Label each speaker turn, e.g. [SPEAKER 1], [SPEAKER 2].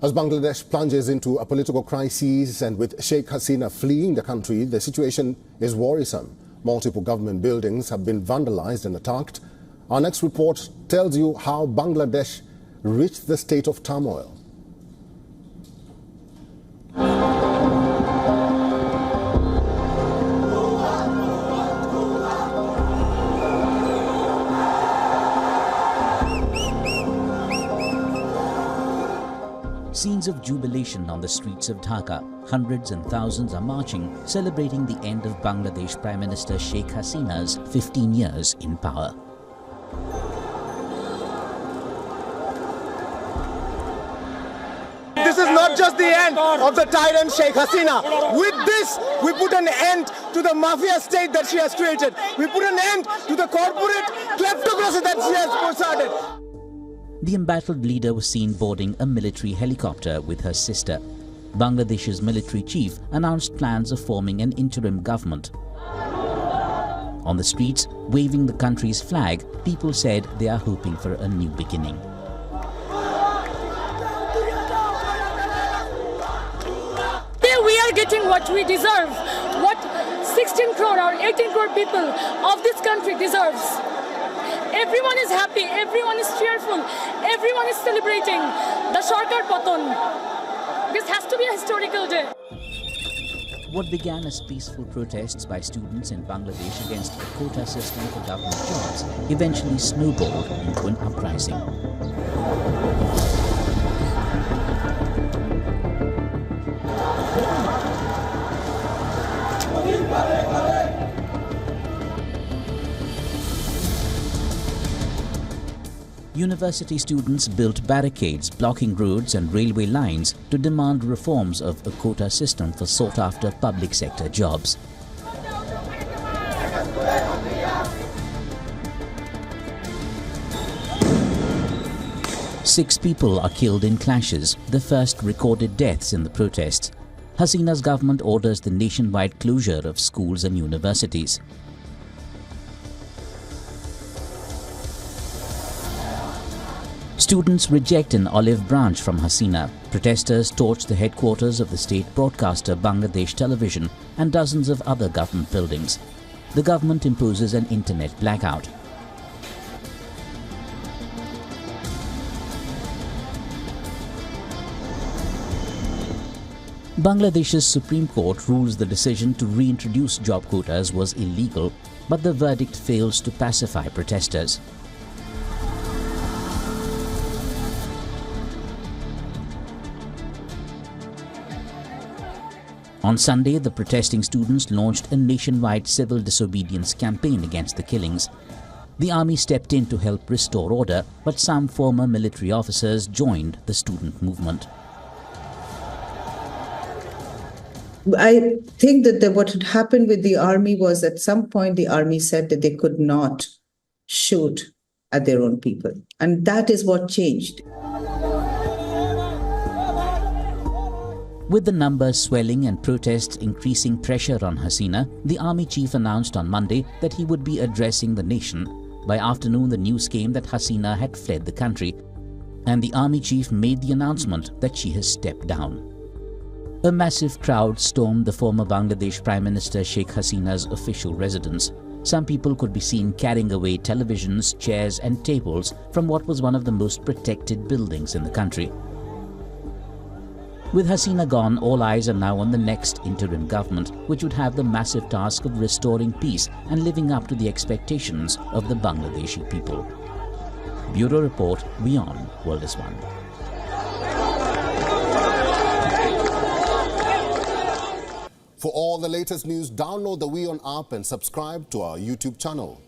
[SPEAKER 1] As Bangladesh plunges into a political crisis and with Sheikh Hasina fleeing the country, the situation is worrisome. Multiple government buildings have been vandalized and attacked. Our next report tells you how Bangladesh reached the state of turmoil.
[SPEAKER 2] Scenes of jubilation on the streets of Dhaka. Hundreds and thousands are marching, celebrating the end of Bangladesh Prime Minister Sheikh Hasina's 15 years in power.
[SPEAKER 3] This is not just the end of the tyrant Sheikh Hasina. With this, we put an end to the mafia state that she has created. We put an end to the corporate kleptocracy that she has started.
[SPEAKER 2] The embattled leader was seen boarding a military helicopter with her sister. Bangladesh's military chief announced plans of forming an interim government. On the streets, waving the country's flag, people said they are hoping for a new beginning.
[SPEAKER 4] We are getting what we deserve, what 16 crore or 18 crore people of this country deserves. Everyone is happy, everyone is cheerful, everyone is celebrating the Sarkar Patan. This has to be a historical day.
[SPEAKER 2] What began as peaceful protests by students in Bangladesh against the quota system for government jobs eventually snowballed into an uprising. University students built barricades blocking roads and railway lines to demand reforms of a quota system for sought-after public sector jobs. Six people are killed in clashes, the first recorded deaths in the protests. Hasina's government orders the nationwide closure of schools and universities. Students reject an olive branch from Hasina. Protesters torch the headquarters of the state broadcaster Bangladesh Television and dozens of other government buildings. The government imposes an internet blackout. Bangladesh's Supreme Court rules the decision to reintroduce job quotas was illegal, but the verdict fails to pacify protesters. On Sunday, the protesting students launched a nationwide civil disobedience campaign against the killings. The army stepped in to help restore order, but some former military officers joined the student movement.
[SPEAKER 5] I think that what had happened with the army was at some point the army said that they could not shoot at their own people. And that is what changed.
[SPEAKER 2] With the numbers swelling and protests increasing pressure on Hasina, the army chief announced on Monday that he would be addressing the nation. By afternoon, the news came that Hasina had fled the country, and the army chief made the announcement that she has stepped down. A massive crowd stormed the former Bangladesh Prime Minister Sheikh Hasina's official residence. Some people could be seen carrying away televisions, chairs and tables from what was one of the most protected buildings in the country. With Hasina gone, all eyes are now on the next interim government, which would have the massive task of restoring peace and living up to the expectations of the Bangladeshi people. Bureau Report, WION World is One.
[SPEAKER 1] For all the latest news, download the WION app and subscribe to our YouTube channel.